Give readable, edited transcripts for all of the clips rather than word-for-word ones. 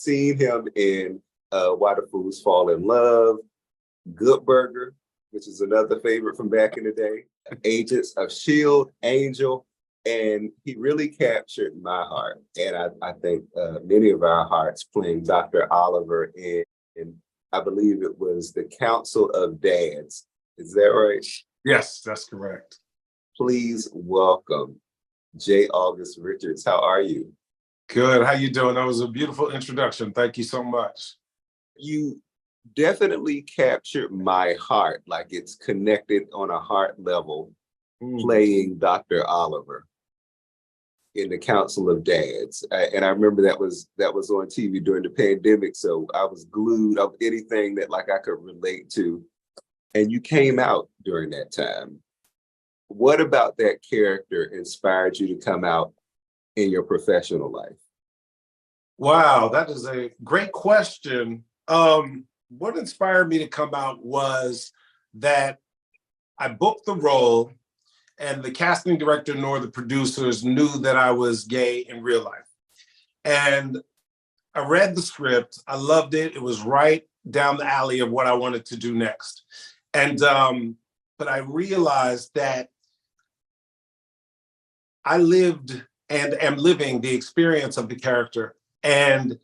seen him in Why the Fools Fall in Love, Good Burger, which is another favorite from back in the day, Agents of S.H.I.E.L.D., Angel, and he really captured my heart. And I think many of our hearts playing Dr. Oliver in, I believe it was the Council of Dads. Is that right? Yes, that's correct. Please welcome J. August Richards. How are you? Good. How you doing? That was a beautiful introduction. Thank you so much. You definitely captured my heart, like it's connected on a heart level, playing Dr. Oliver in the Council of Dads. And I remember that was on TV during the pandemic, so I was glued of anything that like I could relate to. And you came out during that time. What about that character inspired you to come out in your professional life? Wow, that is a great question. What inspired me to come out was that I booked the role and the casting director nor the producers knew that I was gay in real life. And I read the script, I loved it. It was right down the alley of what I wanted to do next. And, but I realized that I lived and am living the experience of the character. And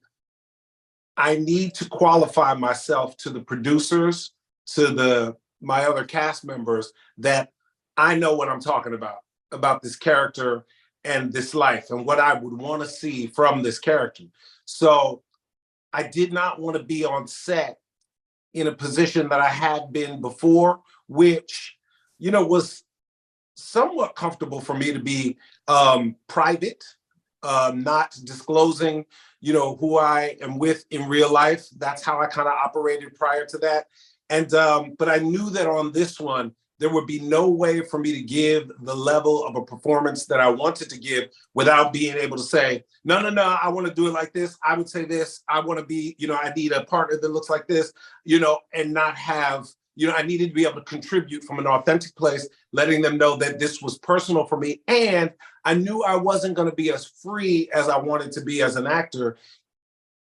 I need to qualify myself to the producers, to my other cast members, that I know what I'm talking about this character and this life and what I would want to see from this character. So I did not want to be on set in a position that I had been before, which, was somewhat comfortable for me to be private, not disclosing, who I am with in real life. That's how I kind of operated prior to that. And, but I knew that on this one, there would be no way for me to give the level of a performance that I wanted to give without being able to say, no, I want to do it like this. I would say this. I want to be, I need a partner that looks like this, and not have, I needed to be able to contribute from an authentic place, letting them know that this was personal for me. And I knew I wasn't going to be as free as I wanted to be as an actor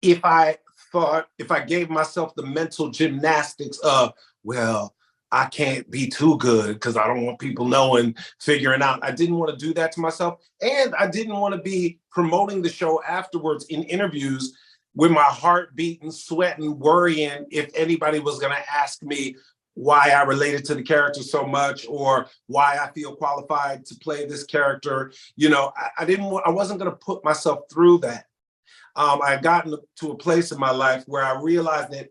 if I gave myself the mental gymnastics of, well, I can't be too good because I don't want people knowing, figuring out. I didn't want to do that to myself. And I didn't want to be promoting the show afterwards in interviews with my heart beating, sweating, worrying if anybody was going to ask me why I related to the character so much or why I feel qualified to play this character. I wasn't going to put myself through that. I had gotten to a place in my life where I realized that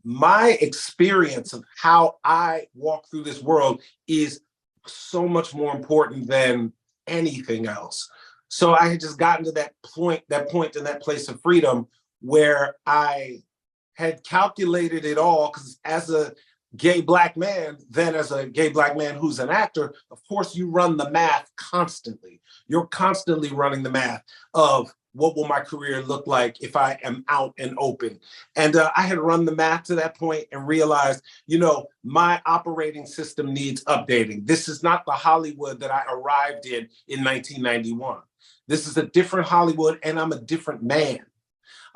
my experience of how I walk through this world is so much more important than anything else. So I had just gotten to that point in that place of freedom where I had calculated it all, because as a gay Black man, then as a gay Black man who's an actor, of course you run the math constantly. You're constantly running the math of what will my career look like if I am out and open? And I had run the math to that point and realized, my operating system needs updating. This is not the Hollywood that I arrived in 1991. This is a different Hollywood, and I'm a different man.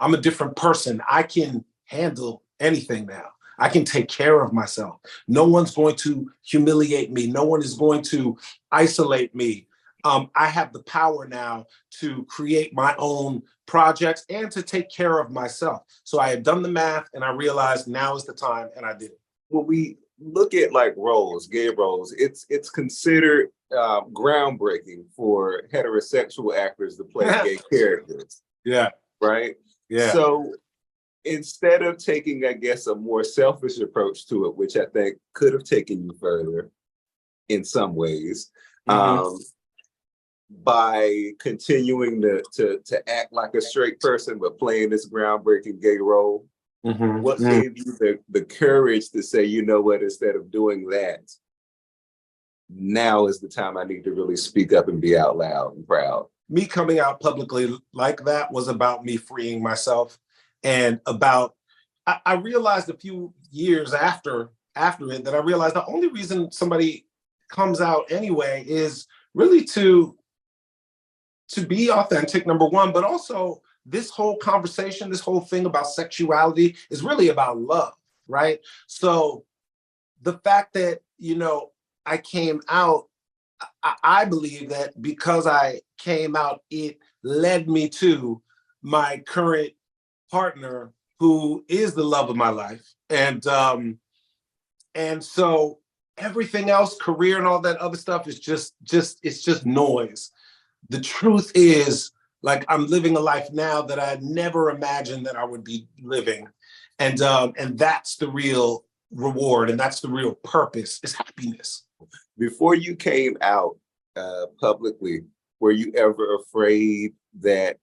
I'm a different person. I can handle anything now. I can take care of myself. No one's going to humiliate me. No one is going to isolate me. I have the power now to create my own projects and to take care of myself. So I had done the math and I realized now is the time, and I did it. When we look at like roles, gay roles, it's considered groundbreaking for heterosexual actors to play gay characters. Yeah. Right? Yeah. So instead of taking, I guess, a more selfish approach to it, which I think could have taken you further in some ways, by continuing to act like a straight person, but playing this groundbreaking gay role, what gave you the courage to say, you know what, instead of doing that, now is the time I need to really speak up and be out loud and proud? Me coming out publicly like that was about me freeing myself, and about, I realized a few years after it that I realized the only reason somebody comes out anyway is really to be authentic, number one, but also this whole conversation, this whole thing about sexuality is really about love, right? So the fact that, I came out, I believe that because I came out, it led me to my current partner, who is the love of my life. And so everything else, career and all that other stuff, is it's just noise. The truth is, like, I'm living a life now that I never imagined that I would be living. And that's the real reward, and that's the real purpose, is happiness. Before you came out publicly, were you ever afraid that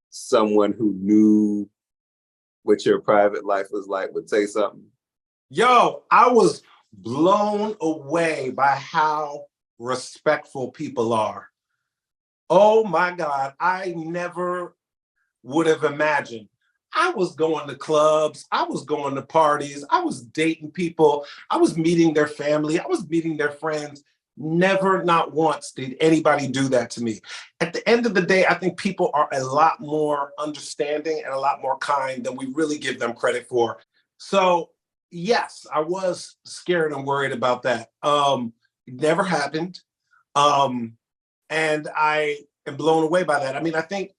someone who knew what your private life was like would say something? Yo, I was blown away by how respectful people are. Oh my God, I never would have imagined. I was going to clubs, I was going to parties, I was dating people, I was meeting their family, I was meeting their friends. Never, not once, did anybody do that to me. At the end of the day, I think people are a lot more understanding and a lot more kind than we really give them credit for. So yes, I was scared and worried about that. It never happened. And I am blown away by that. I mean, I think,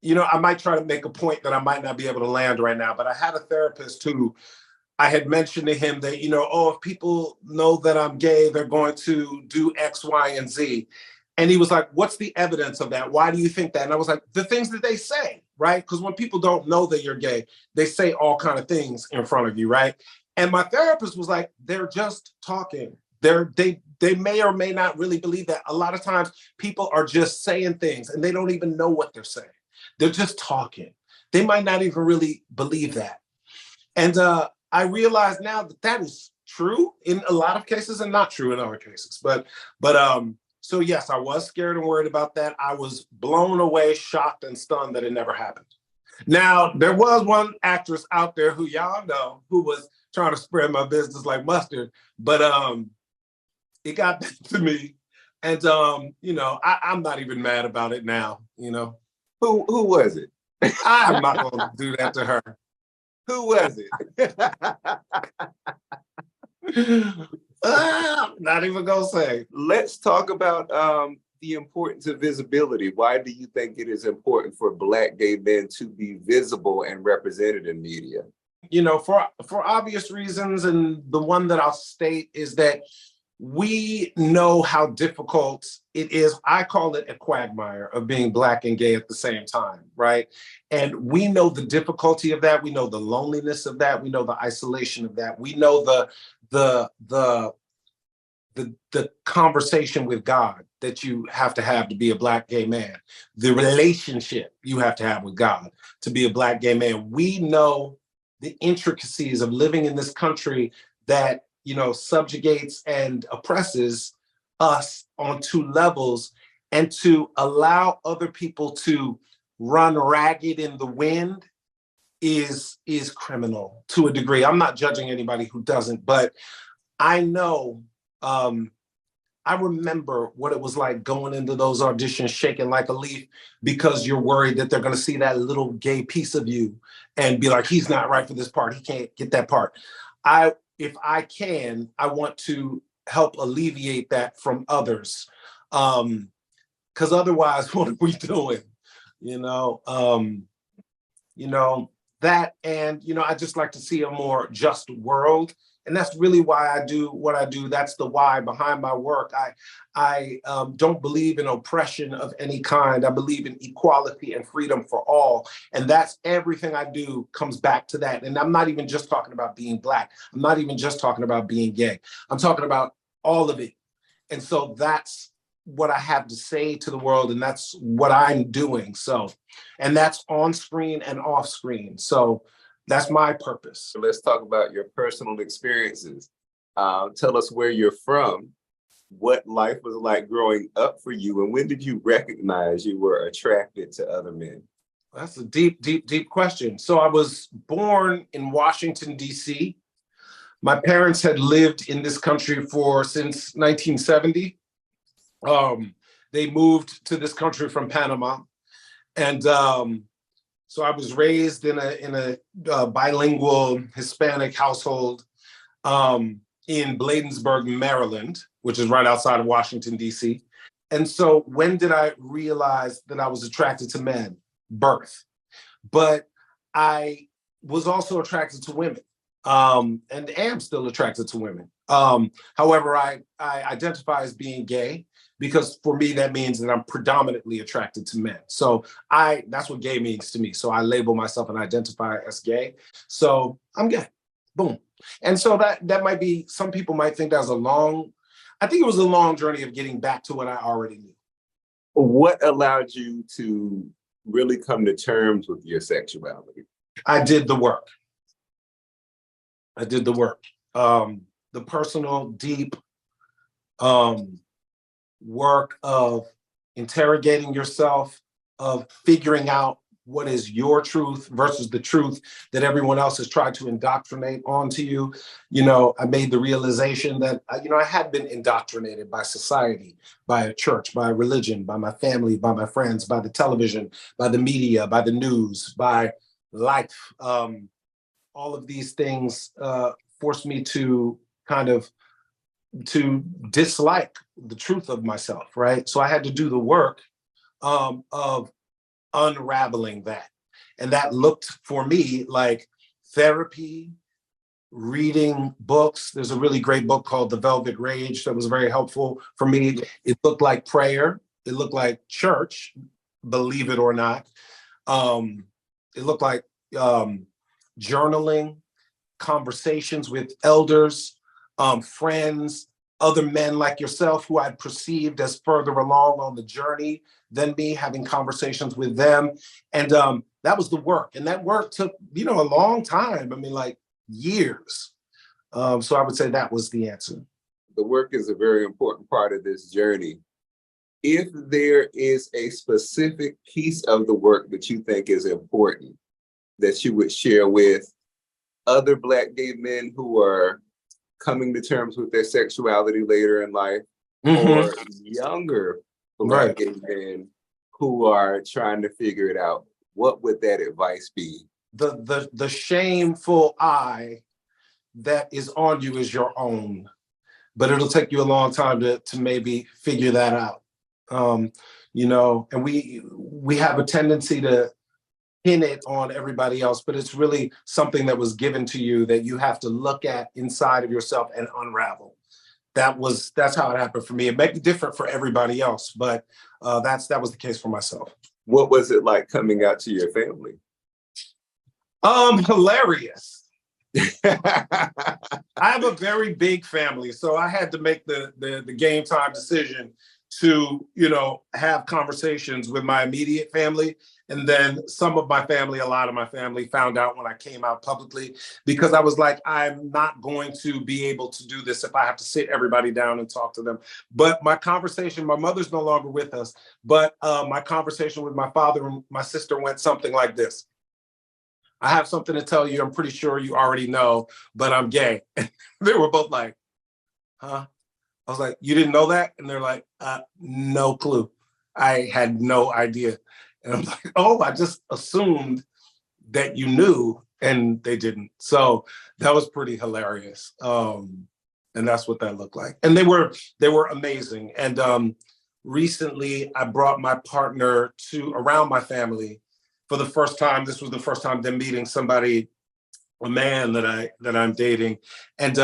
I might try to make a point that I might not be able to land right now, but I had a therapist who, I had mentioned to him that, if people know that I'm gay, they're going to do X, Y, and Z. And he was like, what's the evidence of that? Why do you think that? And I was like, the things that they say, right? Because when people don't know that you're gay, they say all kind of things in front of you, right? And my therapist was like, they're just talking. They may or may not really believe that. A lot of times people are just saying things and they don't even know what they're saying. They're just talking. They might not even really believe that. And I realize now that that is true in a lot of cases and not true in other cases. But so yes, I was scared and worried about that. I was blown away, shocked, and stunned that it never happened. Now, there was one actress out there who y'all know who was trying to spread my business like mustard, but it got back to me. And I'm not even mad about it now, Who was it? I'm not gonna do that to her. Who was it? Not even gonna say. Let's talk about the importance of visibility. Why do you think it is important for Black gay men to be visible and represented in media? For obvious reasons, and the one that I'll state is that we know how difficult it is. I call it a quagmire of being Black and gay at the same time, right? And we know the difficulty of that. We know the loneliness of that. We know the isolation of that. We know the conversation with God that you have to be a Black gay man, the relationship you have to have with God to be a Black gay man. We know the intricacies of living in this country that subjugates and oppresses us on two levels, and to allow other people to run ragged in the wind is criminal to a degree. I'm not judging anybody who doesn't, but I know, I remember what it was like going into those auditions shaking like a leaf because you're worried that they're going to see that little gay piece of you and be like, he's not right for this part. He can't get that part. If I can, I want to help alleviate that from others. Because otherwise, what are we doing? That, and, I just like to see a more just world. And that's really why I do what I do. That's the why behind my work. I don't believe in oppression of any kind. I believe in equality and freedom for all. And that's everything I do comes back to that. And I'm not even just talking about being Black. I'm not even just talking about being gay. I'm talking about all of it. And so that's what I have to say to the world. And that's what I'm doing. So, and that's on screen and off screen. So that's my purpose. Let's talk about your personal experiences. Tell us where you're from, what life was like growing up for you, and when did you recognize you were attracted to other men? That's a deep, deep, deep question. So I was born in Washington, D.C. My parents had lived in this country since 1970. They moved to this country from Panama. And so I was raised in a bilingual Hispanic household in Bladensburg, Maryland, which is right outside of Washington, D.C. And so when did I realize that I was attracted to men? Birth. But I was also attracted to women, and am still attracted to women. However, I identify as being gay because for me, that means that I'm predominantly attracted to men. So that's what gay means to me. So I label myself and identify as gay. So I'm gay. Boom. And so that might be, some people might think that was I think it was a long journey of getting back to what I already knew. What allowed you to really come to terms with your sexuality? I did the work. The personal, deep work of interrogating yourself, of figuring out what is your truth versus the truth that everyone else has tried to indoctrinate onto you. I made the realization that, I had been indoctrinated by society, by a church, by religion, by my family, by my friends, by the television, by the media, by the news, by life. All of these things forced me to to dislike the truth of myself, right? So I had to do the work of unraveling that. And that looked for me like therapy, reading books. There's a really great book called The Velvet Rage that was very helpful for me. It looked like prayer. It looked like church, believe it or not. It looked like journaling, conversations with elders, friends, other men like yourself who I'd perceived as further along on the journey than me, having conversations with them. And that was the work. And that work took, a long time. I mean, like years. So I would say that was the answer. The work is a very important part of this journey. If there is a specific piece of the work that you think is important that you would share with other Black gay men who are coming to terms with their sexuality later in life, or younger Black gay men who are trying to figure it out, what would that advice be? The shameful eye that is on you is your own, but it'll take you a long time to maybe figure that out. And we have a tendency to pin it on everybody else, but it's really something that was given to you that you have to look at inside of yourself and unravel. That's how it happened for me. It might be different for everybody else, but that was the case for myself. What was it like coming out to your family? Hilarious. I have a very big family, so I had to make the game time decision to, have conversations with my immediate family. And then a lot of my family found out when I came out publicly, because I was like, I'm not going to be able to do this if I have to sit everybody down and talk to them. But my mother's no longer with us, but my conversation with my father and my sister went something like this. I have something to tell you. I'm pretty sure you already know, but I'm gay. They were both like, huh? I was like, you didn't know that? And they're like, no clue. I had no idea. And I'm like, oh, I just assumed that you knew, and they didn't. So that was pretty hilarious. And that's what that looked like. And they were amazing. And recently I brought my partner around my family for the first time. This was the first time them meeting a man that I'm dating. And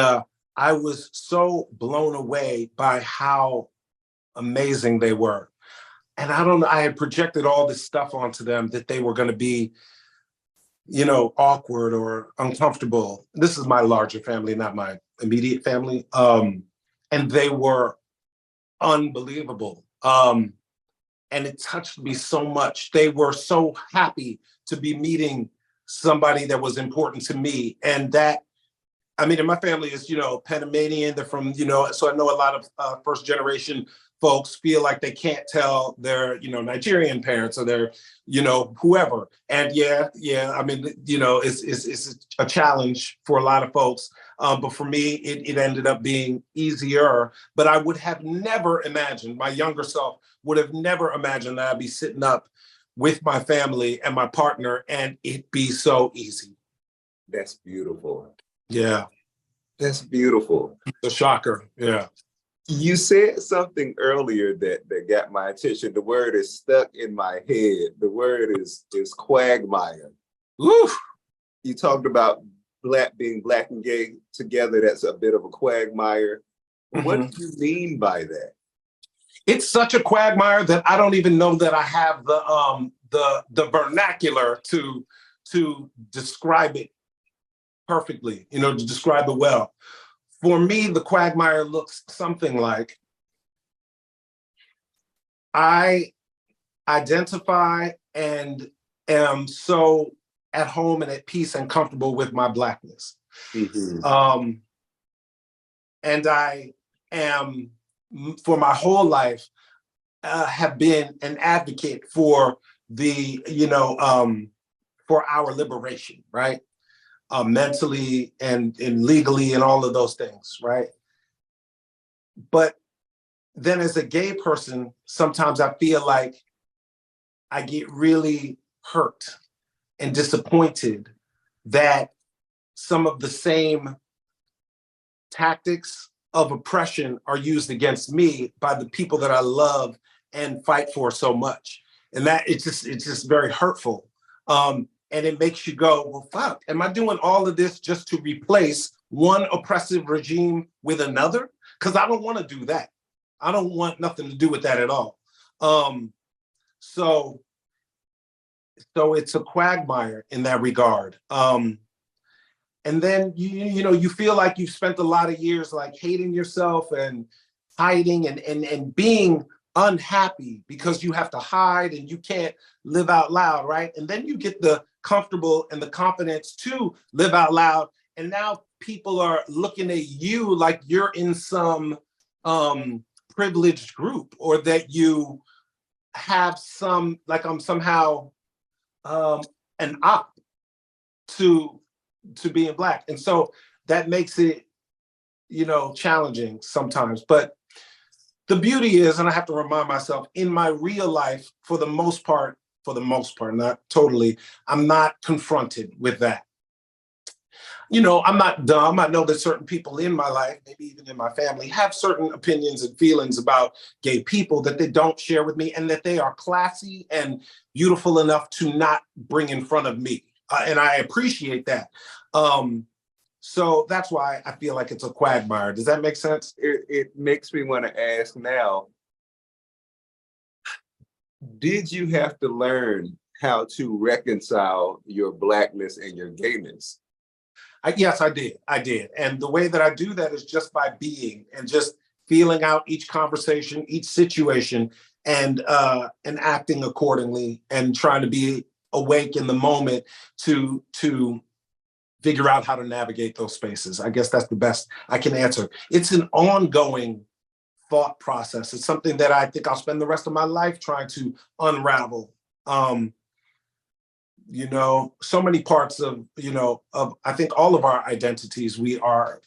I was so blown away by how amazing they were. And I don't know, I had projected all this stuff onto them that they were going to be, awkward or uncomfortable. This is my larger family, not my immediate family. And they were unbelievable. And it touched me so much. They were so happy to be meeting somebody that was important to me. And and my family is, Panamanian. They're from, so I know a lot of first generation folks feel like they can't tell their, Nigerian parents or their, whoever. And yeah, it's a challenge for a lot of folks. But for me, it ended up being easier. But I would have never imagined, my younger self would have never imagined that I'd be sitting up with my family and my partner, and it be so easy. That's beautiful. Yeah. That's beautiful. The shocker. Yeah. You said something earlier that got my attention. The word is stuck in my head. The word is quagmire. Ooh. You talked about being black and gay together. That's a bit of a quagmire. What do you mean by that? It's such a quagmire that I don't even know that I have the vernacular to describe it perfectly, to describe it well. For me, the quagmire looks something like, I identify and am so at home and at peace and comfortable with my Blackness. And I am, for my whole life, have been an advocate for for our liberation, right? Mentally and legally and all of those things, right? But then as a gay person, sometimes I feel like I get really hurt and disappointed that some of the same tactics of oppression are used against me by the people that I love and fight for so much. And that it's just very hurtful. And it makes you go, well, fuck, am I doing all of this just to replace one oppressive regime with another? Because I don't want to do that. I don't want nothing to do with that at all. So it's a quagmire in that regard. And then you feel like you've spent a lot of years like hating yourself and hiding and being unhappy because you have to hide and you can't live out loud, right? And then you get the comfortable and the confidence to live out loud. And now people are looking at you like you're in some privileged group, or that you have some, like I'm somehow an op to being Black. And so that makes it, challenging sometimes. But the beauty is, and I have to remind myself, in my real life, for the most part, not totally, I'm not confronted with that. I'm not dumb. I know that certain people in my life, maybe even in my family, have certain opinions and feelings about gay people that they don't share with me, and that they are classy and beautiful enough to not bring in front of me. And I appreciate that. So that's why I feel like it's a quagmire. Does that make sense? It makes me want to ask now, did you have to learn how to reconcile your Blackness and your gayness? Yes, I did. And the way that I do that is just by being and just feeling out each conversation, each situation, and acting accordingly, and trying to be awake in the moment to figure out how to navigate those spaces. I guess that's the best I can answer. It's an ongoing thought process. It's something that I think I'll spend the rest of my life trying to unravel. So many parts of I think all of our identities we are,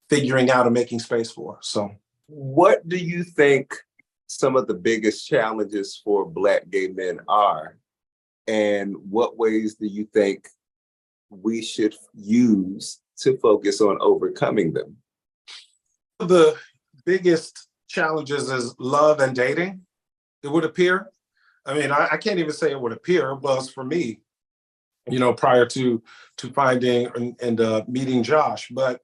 figuring out and making space for. So what do you think some of the biggest challenges for Black gay men are? And what ways do you think we should use to focus on overcoming them? The biggest challenges is love and dating, it would appear. I mean, I can't even say it would appear, it was for me, prior to finding and meeting Josh. But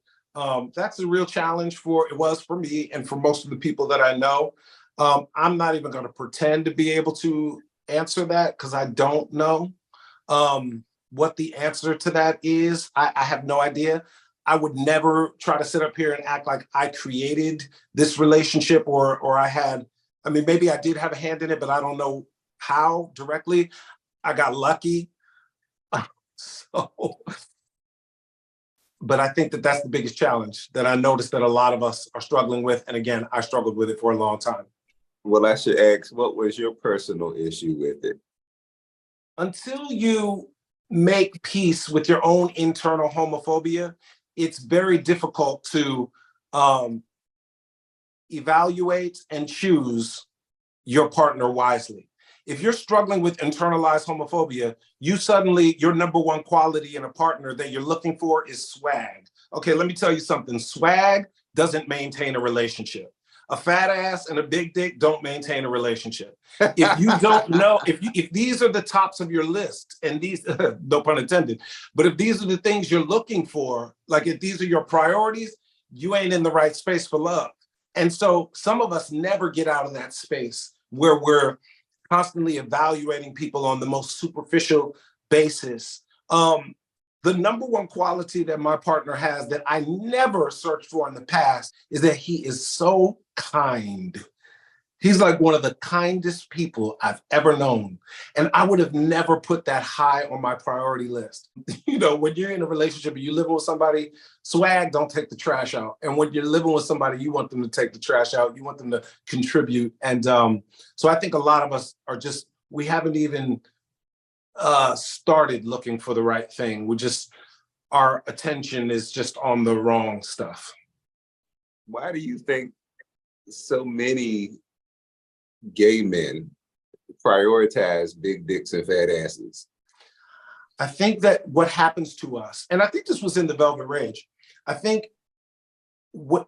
that's a real challenge it was for me and for most of the people that I know. I'm not even going to pretend to be able to answer that, because I don't know what the answer to that is. I have no idea. I would never try to sit up here and act like I created this relationship or maybe I did have a hand in it, but I don't know how directly. I got lucky. But I think that that's the biggest challenge that I noticed that a lot of us are struggling with. And again, I struggled with it for a long time. Well, I should ask, what was your personal issue with it? Until you make peace with your own internal homophobia, it's very difficult to evaluate and choose your partner wisely. if you're struggling with internalized homophobia, you suddenly, your number one quality in a partner that you're looking for is swag. Okay, let me tell you something. Swag doesn't maintain a relationship. A fat ass and a big dick don't maintain a relationship. If you don't know, if these are the tops of your list, and these, no pun intended, but if these are the things you're looking for, like if these are your priorities, you ain't in the right space for love. And so some of us never get out of that space where we're constantly evaluating people on the most superficial basis. The number one quality that my partner has that I never searched for in the past is that he is so kind. He's like one of the kindest people I've ever known. And I would have never put that high on my priority list. You know, when you're in a relationship and you're living with somebody, swag don't take the trash out. And when you're living with somebody, you want them to take the trash out. You want them to contribute. And so I think a lot of us are just, we haven't even started looking for the right thing. We just, our attention is just on the wrong stuff. Why do you think so many gay men prioritize big dicks and fat asses? I think that what happens to us, and I think this was in the Velvet Rage, I think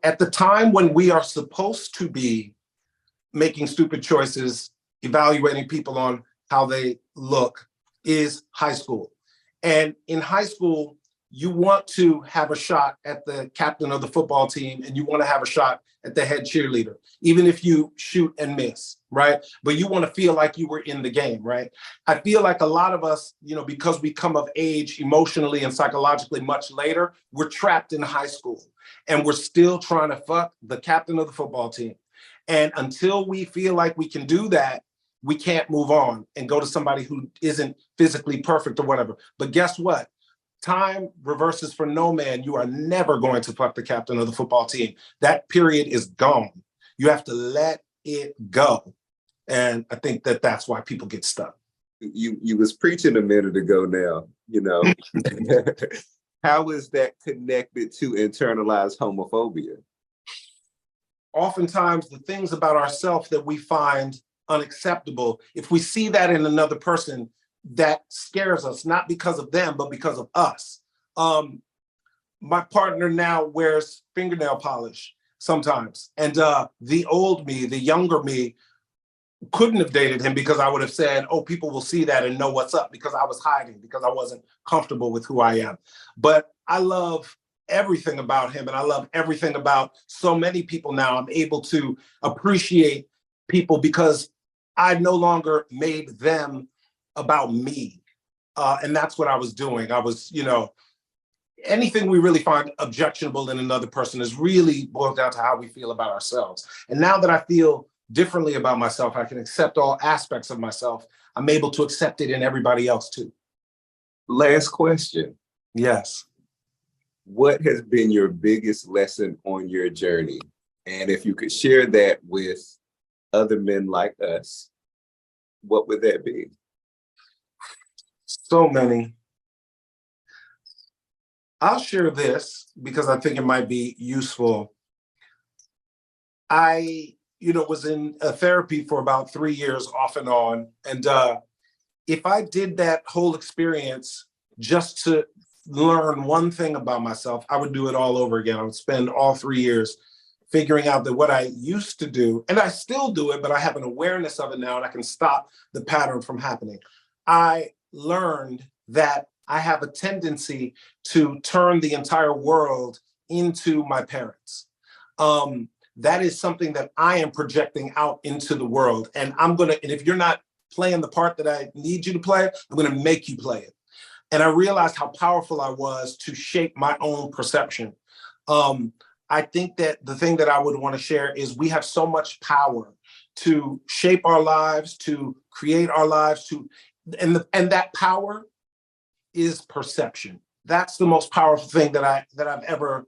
at the time when we are supposed to be making stupid choices, evaluating people on how they look, is high school. And in high school, you want to have a shot at the captain of the football team, and you want to have a shot at the head cheerleader, even if you shoot and miss, right? But you want to feel like you were in the game, right? I feel like a lot of us, you know, because we come of age emotionally and psychologically much later, we're trapped in high school and we're still trying to fuck the captain of the football team. And until we feel like we can do that, we can't move on and go to somebody who isn't physically perfect or whatever. But guess what? Time reverses for no man. You are never going to fuck the captain of the football team. That period is gone. You have to let it go. And I think that that's why people get stuck. You was preaching a minute ago now, you know. How is that connected to internalized homophobia? Oftentimes the things about ourselves that we find unacceptable, if we see that in another person, that scares us, not because of them, but because of us. My partner now wears fingernail polish sometimes. And the old me, the younger me, couldn't have dated him because I would have said, oh, people will see that and know what's up, because I was hiding, because I wasn't comfortable with who I am. But I love everything about him, and I love everything about so many people now. I'm able to appreciate people because I no longer made them about me. And that's what I was doing. I was, you know, anything we really find objectionable in another person is really boiled down to how we feel about ourselves. And now that I feel differently about myself, I can accept all aspects of myself. I'm able to accept it in everybody else too. Last question. Yes. What has been your biggest lesson on your journey? And if you could share that with other men like us, what would that be? So many. I'll share this because I think it might be useful. I, you know, was in a therapy for about 3 years off and on. And if I did that whole experience just to learn one thing about myself, I would do it all over again. I would spend all 3 years figuring out that what I used to do, and I still do it, but I have an awareness of it now and I can stop the pattern from happening. I learned that I have a tendency to turn the entire world into my parents. That is something that I am projecting out into the world. And and if you're not playing the part that I need you to play, I'm gonna make you play it. And I realized how powerful I was to shape my own perception. I think that the thing that I would want to share is we have so much power to shape our lives, to create our lives, and that power is perception. That's the most powerful thing that I've ever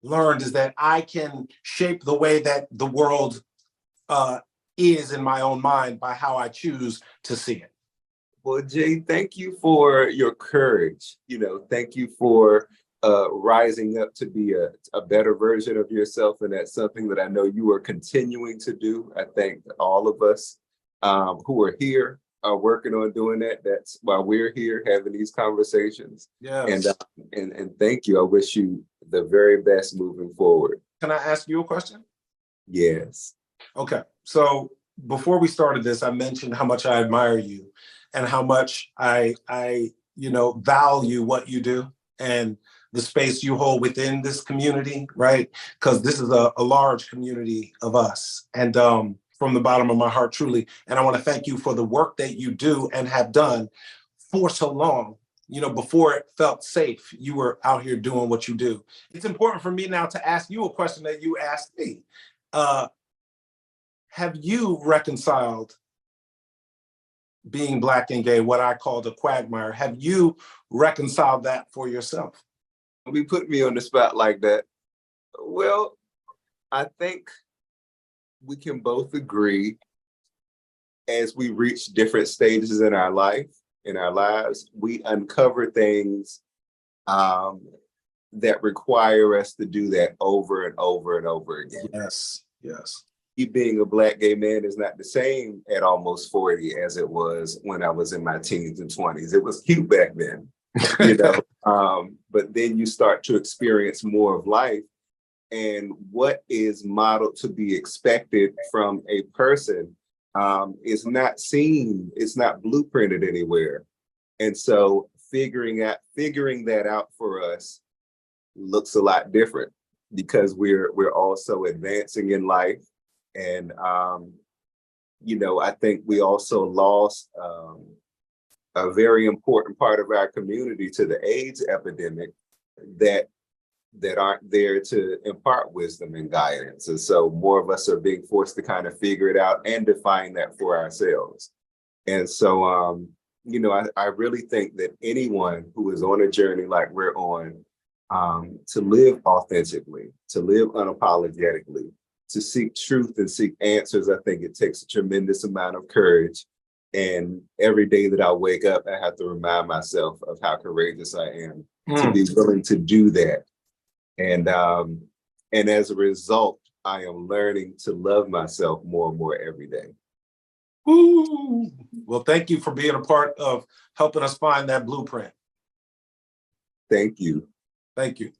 learned, is that I can shape the way that the world is in my own mind by how I choose to see it. Well, Jay, thank you for your courage. You know, thank you for rising up to be a better version of yourself. And that's something that I know you are continuing to do. I thank all of us who are here are working on doing that. That's why we're here having these conversations. Yes. And thank you. I wish you the very best moving forward. Can I ask you a question? Yes. Okay. So before we started this, I mentioned how much I admire you and how much I value what you do and the space you hold within this community, right? Because this is a large community of us. And from the bottom of my heart, truly. And I want to thank you for the work that you do and have done for so long. Before it felt safe, you were out here doing what you do. It's important for me now to ask you a question that you asked me. Have you reconciled being Black and gay, what I called a quagmire? Have you reconciled that for yourself? Be put me on the spot like that. Well, I think we can both agree as we reach different stages in our lives, we uncover things that require us to do that over and over and over again. Yes. Being a Black gay man is not the same at almost 40 as it was when I was in my teens and 20s. It was cute back then, but then you start to experience more of life, and what is modeled to be expected from a person is not seen, it's not blueprinted anywhere. And so figuring that out for us looks a lot different because we're also advancing in life. And, I think we also lost a very important part of our community to the AIDS epidemic that aren't there to impart wisdom and guidance. And so more of us are being forced to kind of figure it out and define that for ourselves. And so, I really think that anyone who is on a journey like we're on, to live authentically, to live unapologetically, to seek truth and seek answers, I think it takes a tremendous amount of courage. And every day that I wake up, I have to remind myself of how courageous I am to be willing to do that. And as a result, I am learning to love myself more and more every day. Ooh. Well, thank you for being a part of helping us find that blueprint. Thank you. Thank you.